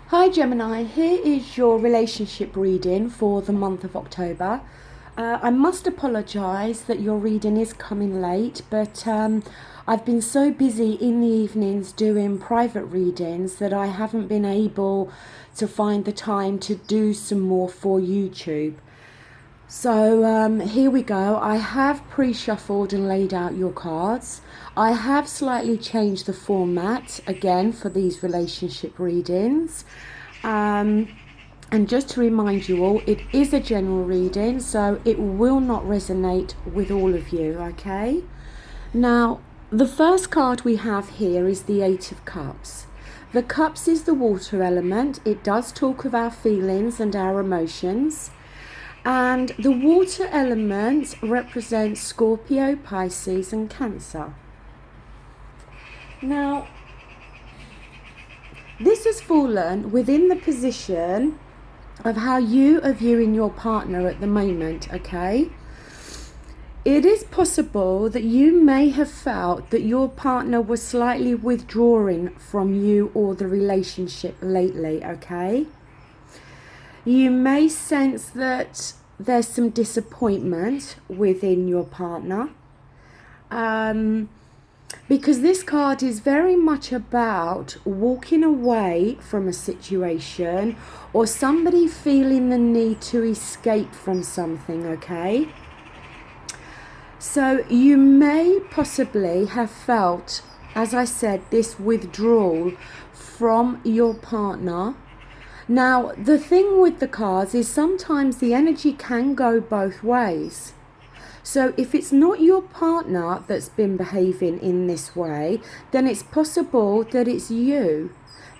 Hi Gemini, here is your relationship reading for the month of October. I must apologise that your reading is coming late, but I've been so busy in the evenings doing private readings that I haven't been able to find the time to do some more for YouTube. So here we go. I have pre-shuffled and laid out your cards. I have slightly changed the format again for these relationship readings. And just to remind you all, it is a general reading, so it will not resonate with all of you, okay? Now, the first card we have here is the Eight of Cups. The Cups is the water element. It does talk of our feelings and our emotions. And the water element represents Scorpio, Pisces and Cancer. Now, this has fallen within the position of how you are viewing your partner at the moment, okay? It is possible that you may have felt that your partner was slightly withdrawing from you or the relationship lately, okay? You may sense that there's some disappointment within your partner, because this card is very much about walking away from a situation or somebody feeling the need to escape from something, okay? So you may possibly have felt, as I said, this withdrawal from your partner. Now, the thing with the cards is sometimes the energy can go both ways. So if it's not your partner that's been behaving in this way, then it's possible that it's you,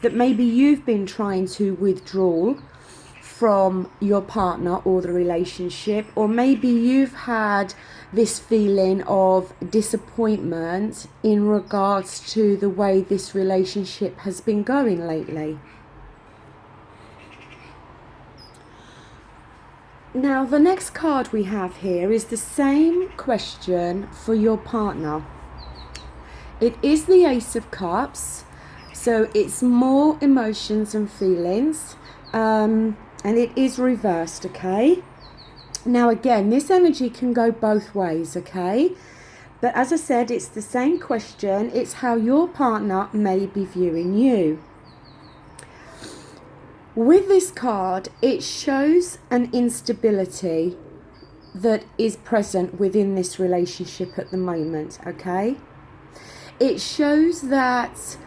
that maybe you've been trying to withdraw from your partner or the relationship, or maybe you've had this feeling of disappointment in regards to the way this relationship has been going lately. Now, the next card we have here is the same question for your partner. It is the Ace of Cups, so it's more emotions and feelings, and it is reversed, okay? Now, again, this energy can go both ways, okay? But as I said, it's the same question. It's how your partner may be viewing you. With this card, it shows an instability that is present within this relationship at the moment, okay? It shows that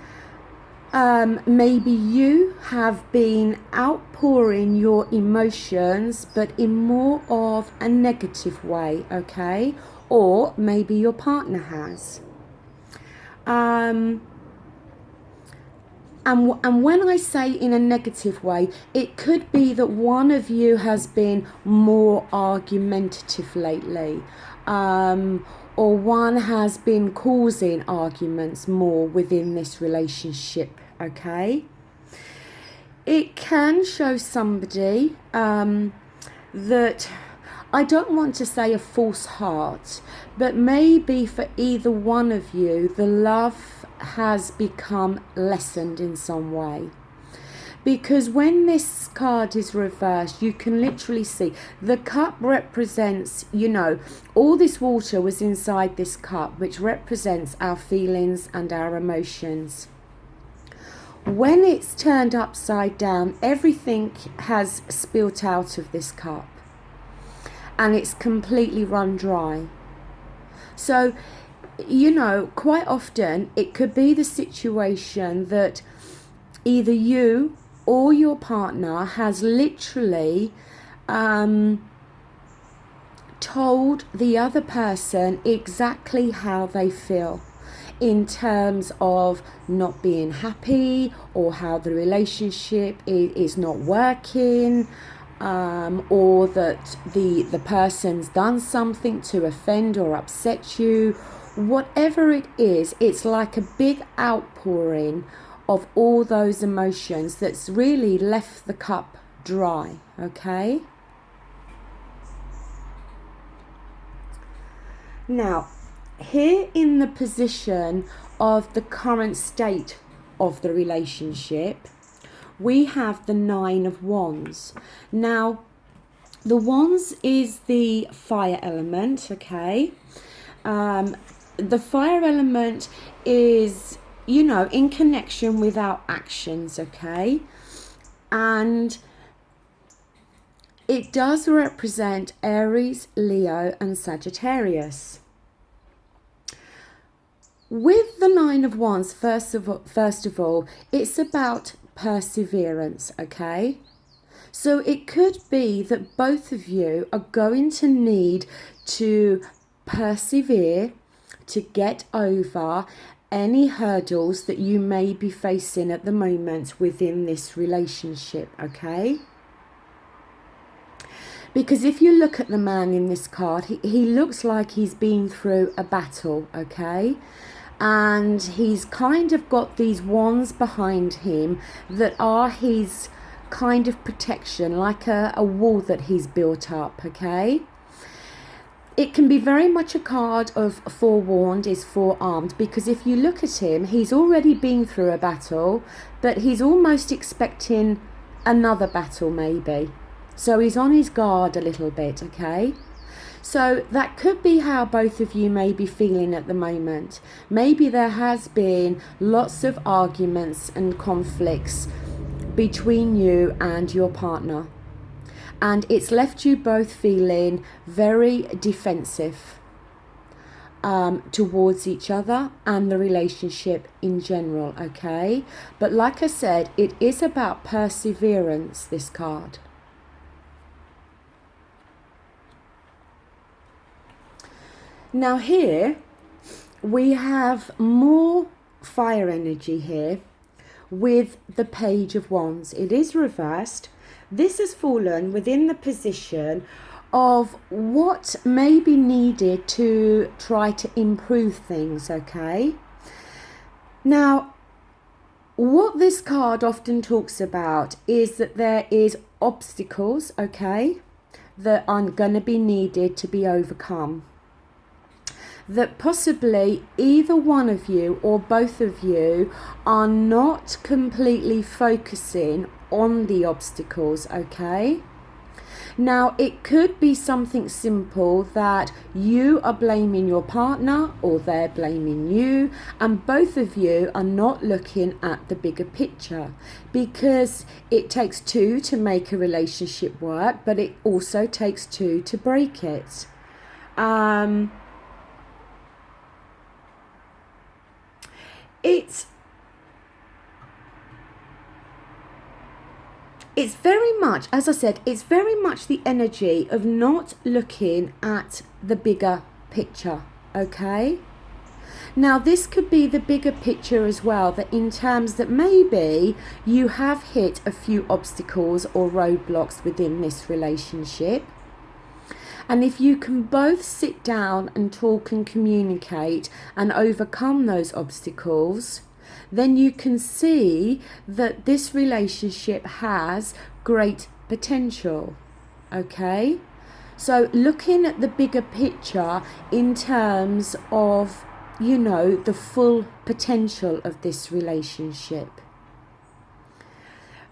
maybe you have been outpouring your emotions, but in more of a negative way, okay? Or maybe your partner has. And when I say in a negative way, it could be that one of you has been more argumentative lately, or one has been causing arguments more within this relationship, okay? It can show somebody that, I don't want to say a false heart, but maybe for either one of you, the love has become lessened in some way. Because when this card is reversed, you can literally see the cup represents, all this water was inside this cup, which represents our feelings and our emotions. When it's turned upside down, everything has spilt out of this cup and it's completely run dry. So, quite often it could be the situation that either you or your partner has literally told the other person exactly how they feel in terms of not being happy, or how the relationship is not working, or that the person's done something to offend or upset you. Whatever it is, it's like a big outpouring of all those emotions that's really left the cup dry, okay? Now, here in the position of the current state of the relationship, we have the Nine of Wands. Now, the Wands is the fire element, okay? The fire element is, you know, in connection with our actions, okay? And it does represent Aries, Leo, and Sagittarius. With the Nine of Wands, first of all, it's about perseverance, okay? So it could be that both of you are going to need to persevere to get over any hurdles that you may be facing at the moment within this relationship, okay? Because if you look at the man in this card, he looks like he's been through a battle, okay? And he's kind of got these wands behind him that are his kind of protection, like a wall that he's built up, okay? It can be very much a card of forewarned is forearmed, because if you look at him, he's already been through a battle, but he's almost expecting another battle maybe. So he's on his guard a little bit, okay? So that could be how both of you may be feeling at the moment. Maybe there has been lots of arguments and conflicts between you and your partner. And it's left you both feeling very defensive towards each other and the relationship in general, okay? But like I said, it is about perseverance, this card. Now here, we have more fire energy here with the Page of Wands. It is reversed. This has fallen within the position of what may be needed to try to improve things, okay? Now, what this card often talks about is that there is obstacles, okay, that are going to be needed to be overcome. That possibly either one of you or both of you are not completely focusing on the obstacles, okay? Now, it could be something simple that you are blaming your partner or they're blaming you, and both of you are not looking at the bigger picture, because it takes two to make a relationship work, but it also takes two to break it. It's very much, as I said, it's very much the energy of not looking at the bigger picture, okay? Now, this could be the bigger picture as well, that in terms that maybe you have hit a few obstacles or roadblocks within this relationship. And if you can both sit down and talk and communicate and overcome those obstacles, then you can see that this relationship has great potential, okay? So looking at the bigger picture in terms of, you know, the full potential of this relationship.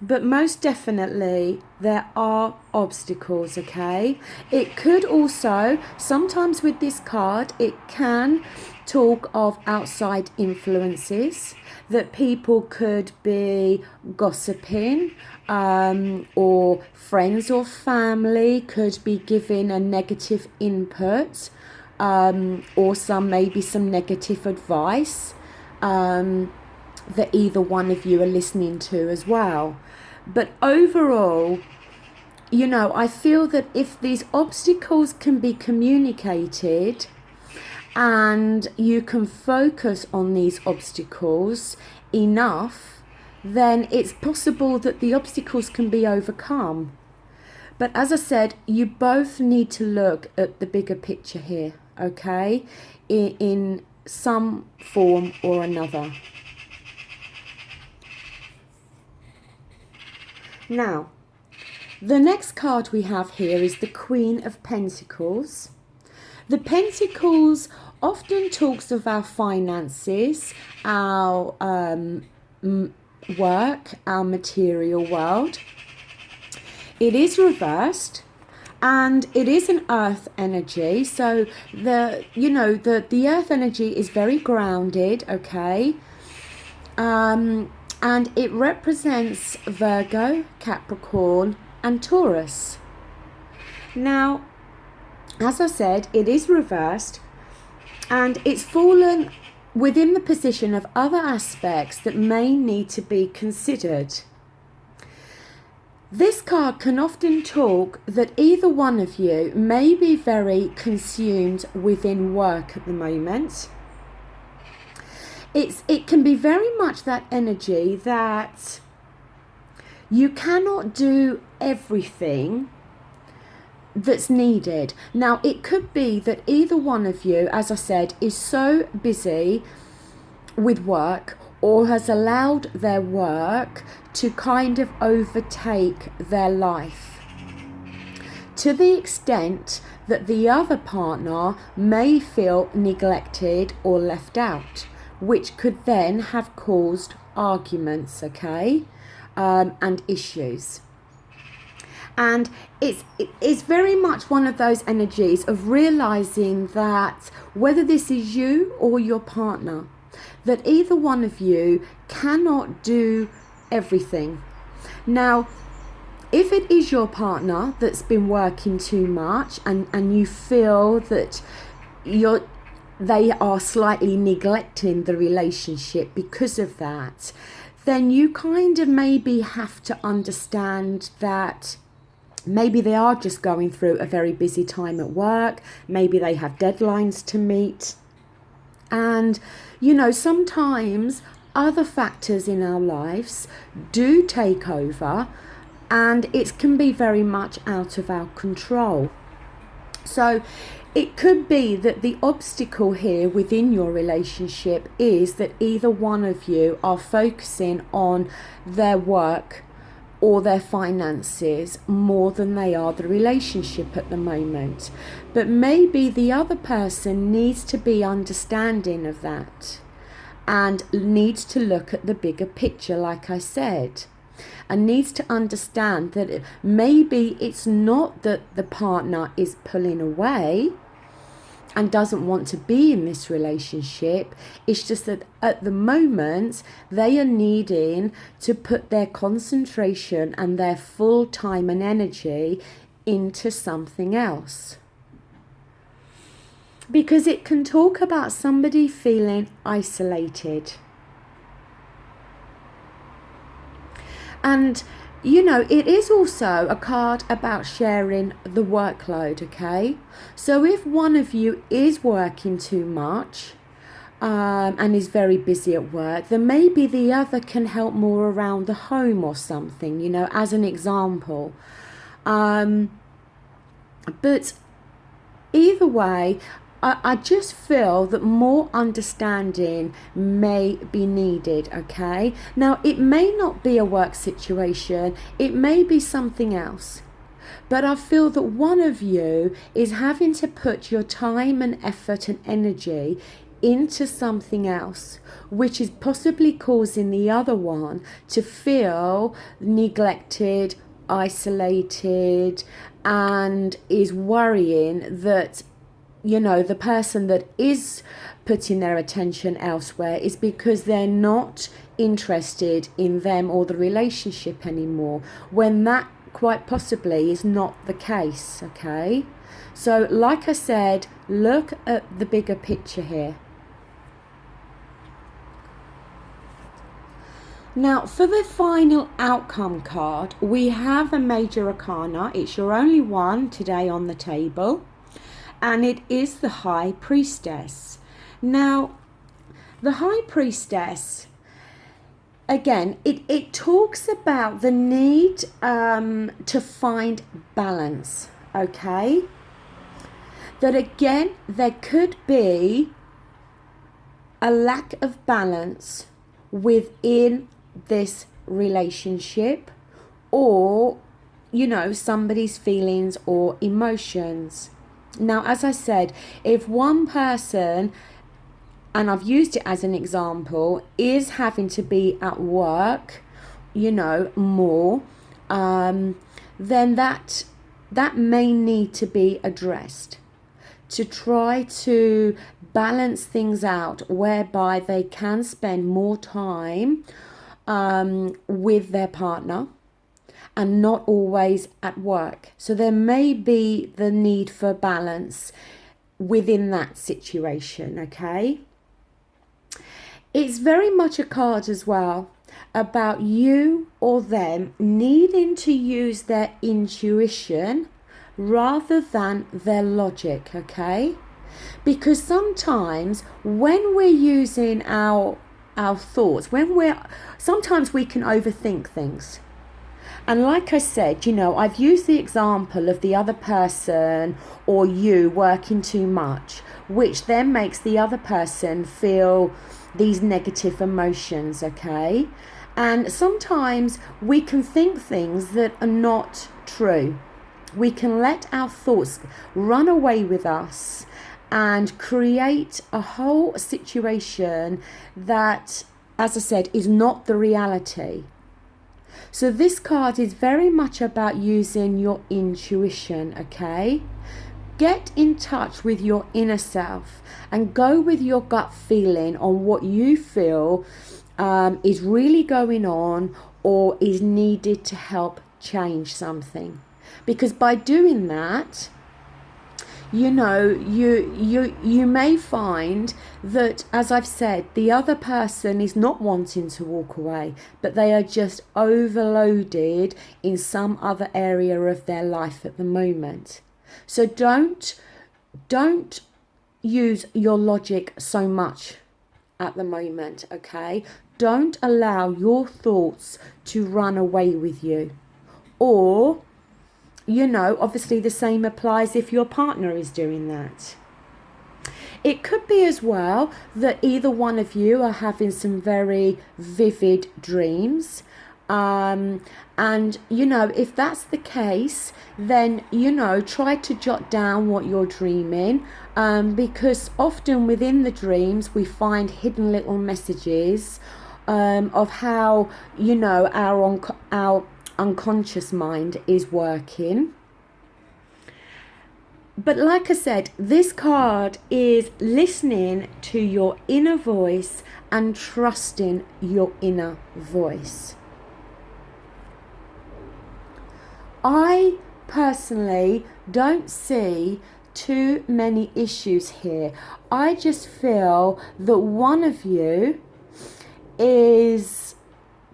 But most definitely there are obstacles, okay? It could also, sometimes with this card, it can talk of outside influences, that people could be gossiping, or friends or family could be giving a negative input, or maybe some negative advice that either one of you are listening to as well. But overall, you know, I feel that if these obstacles can be communicated and you can focus on these obstacles enough, then it's possible that the obstacles can be overcome. But as I said, you both need to look at the bigger picture here, okay, in some form or another. Now, the next card we have here is the Queen of Pentacles. The Pentacles often talks of our finances, our work, our material world. It is reversed, and it is an earth energy. So the earth energy is very grounded, okay? And it represents Virgo, Capricorn, and Taurus. Now, as I said, it is reversed, and it's fallen within the position of other aspects that may need to be considered. This card can often talk that either one of you may be very consumed within work at the moment. It can be very much that energy that you cannot do everything that's needed. Now, it could be that either one of you, as I said, is so busy with work or has allowed their work to kind of overtake their life, to the extent that the other partner may feel neglected or left out, which could then have caused arguments, okay, and issues. And it's very much one of those energies of realizing that whether this is you or your partner, that either one of you cannot do everything. Now, if it is your partner that's been working too much and you feel that they are slightly neglecting the relationship because of that, then you kind of maybe have to understand that maybe they are just going through a very busy time at work. Maybe they have deadlines to meet. And, sometimes other factors in our lives do take over, and it can be very much out of our control. So it could be that the obstacle here within your relationship is that either one of you are focusing on their work or their finances more than they are the relationship at the moment. But maybe the other person needs to be understanding of that and needs to look at the bigger picture, like I said, and needs to understand that maybe it's not that the partner is pulling away and doesn't want to be in this relationship. It's just that at the moment they are needing to put their concentration and their full time and energy into something else. Because it can talk about somebody feeling isolated. And it is also a card about sharing the workload, okay? So if one of you is working too much and is very busy at work, then maybe the other can help more around the home or something, as an example. But either way, I just feel that more understanding may be needed, okay? Now, it may not be a work situation, it may be something else. But I feel that one of you is having to put your time and effort and energy into something else, which is possibly causing the other one to feel neglected, isolated, and is worrying that the person that is putting their attention elsewhere is because they're not interested in them or the relationship anymore, when that quite possibly is not the case, okay? So like I said, look at the bigger picture here. Now, for the final outcome card, we have a major arcana. It's your only one today on the table. And it is the High Priestess. Now, the High Priestess, again, it talks about the need to find balance, okay? That again, there could be a lack of balance within this relationship, or, somebody's feelings or emotions. Now, as I said, if one person and I've used it as an example, is having to be at work, more, then that may need to be addressed to try to balance things out whereby they can spend more time with their partner and not always at work. So there may be the need for balance within that situation, okay? It's very much a card as well about you or them needing to use their intuition rather than their logic, okay? Because sometimes when we're using our thoughts, sometimes we can overthink things. And like I said, I've used the example of the other person or you working too much, which then makes the other person feel these negative emotions, okay? And sometimes we can think things that are not true. We can let our thoughts run away with us and create a whole situation that, as I said, is not the reality. So this card is very much about using your intuition, okay? Get in touch with your inner self and go with your gut feeling on what you feel is really going on or is needed to help change something. Because by doing that, you may find that, as I've said, the other person is not wanting to walk away, but they are just overloaded in some other area of their life at the moment. So don't use your logic so much at the moment, okay? Don't allow your thoughts to run away with you. Or, obviously the same applies if your partner is doing that. It could be as well that either one of you are having some very vivid dreams. And, if that's the case, then, try to jot down what you're dreaming. Because often within the dreams, we find hidden little messages of how, our unconscious mind is working. But like I said, this card is listening to your inner voice and trusting your inner voice. I personally don't see too many issues here. I just feel that one of you is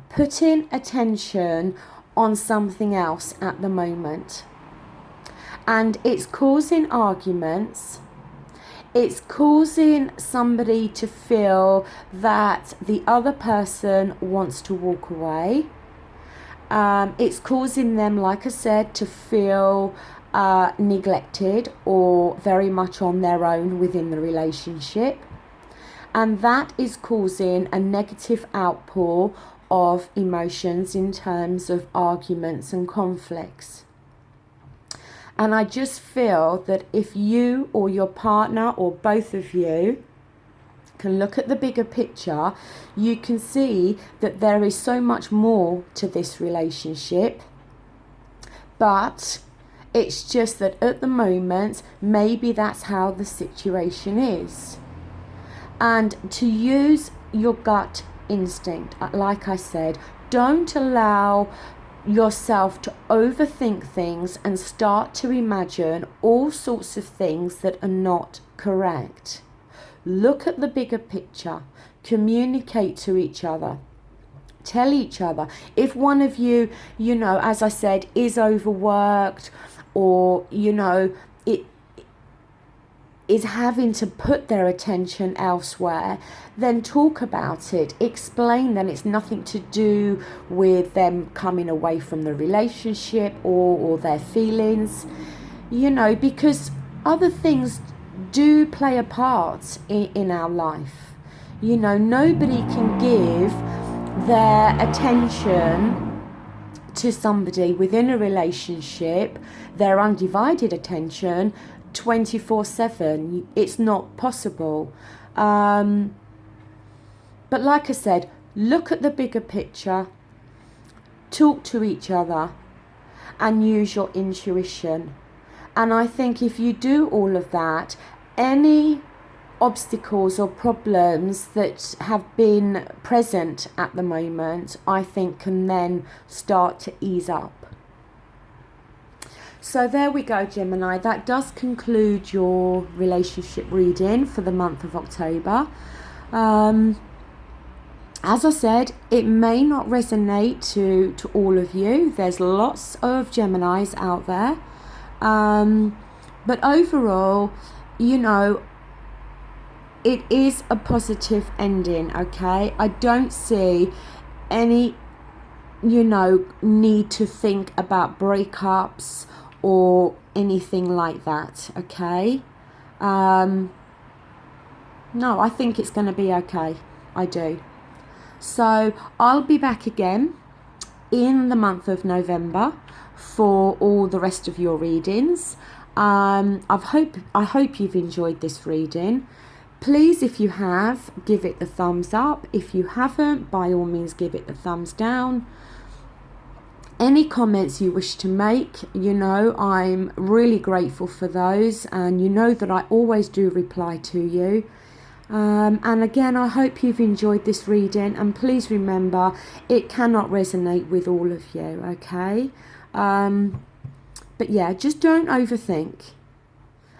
putting attention on something else at the moment. And it's causing arguments. It's causing somebody to feel that the other person wants to walk away. It's causing them, like I said, to feel neglected or very much on their own within the relationship. And that is causing a negative outpour of emotions in terms of arguments and conflicts. And I just feel that if you or your partner or both of you can look at the bigger picture, you can see that there is so much more to this relationship. But it's just that at the moment, maybe that's how the situation is. And to use your gut instinct, like I said, don't allow yourself to overthink things and start to imagine all sorts of things that are not correct. Look at the bigger picture, communicate to each other, tell each other. If one of you, as I said, is overworked or, it is having to put their attention elsewhere, then talk about it. Explain that it's nothing to do with them coming away from the relationship or their feelings, because other things do play a part in our life. Nobody can give their attention to somebody within a relationship, their undivided attention, 24/7. It's not possible. But like I said, look at the bigger picture, talk to each other, and use your intuition. And I think if you do all of that, any obstacles or problems that have been present at the moment, I think can then start to ease up. So there we go, Gemini. That does conclude your relationship reading for the month of October. As I said, it may not resonate to all of you. There's lots of Geminis out there. But overall, you know, it is a positive ending, okay? I don't see any, you know, need to think about breakups or anything like that, okay? No, I think it's going to be okay. I do. So I'll be back again in the month of November for all the rest of your readings. I hope you've enjoyed this reading. Please, if you have, give it the thumbs up. If you haven't, by all means give it the thumbs down. Any comments you wish to make, you know, I'm really grateful for those, and you know that I always do reply to you. And again, I hope you've enjoyed this reading, and please remember, it cannot resonate with all of you, okay? But yeah, just don't overthink,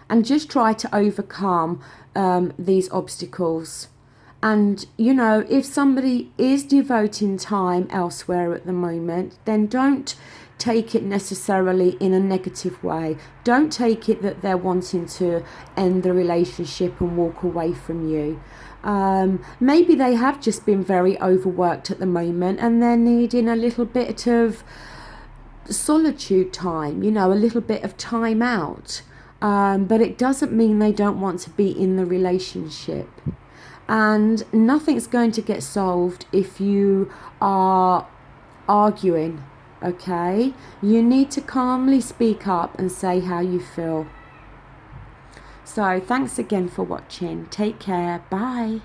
and just try to overcome these obstacles. And, you know, if somebody is devoting time elsewhere at the moment, then don't take it necessarily in a negative way. Don't take it that they're wanting to end the relationship and walk away from you. Maybe they have just been very overworked at the moment and they're needing a little bit of solitude time, you know, a little bit of time out. But it doesn't mean they don't want to be in the relationship. And nothing's going to get solved if you are arguing, okay? You need to calmly speak up and say how you feel. So thanks again for watching. Take care. Bye.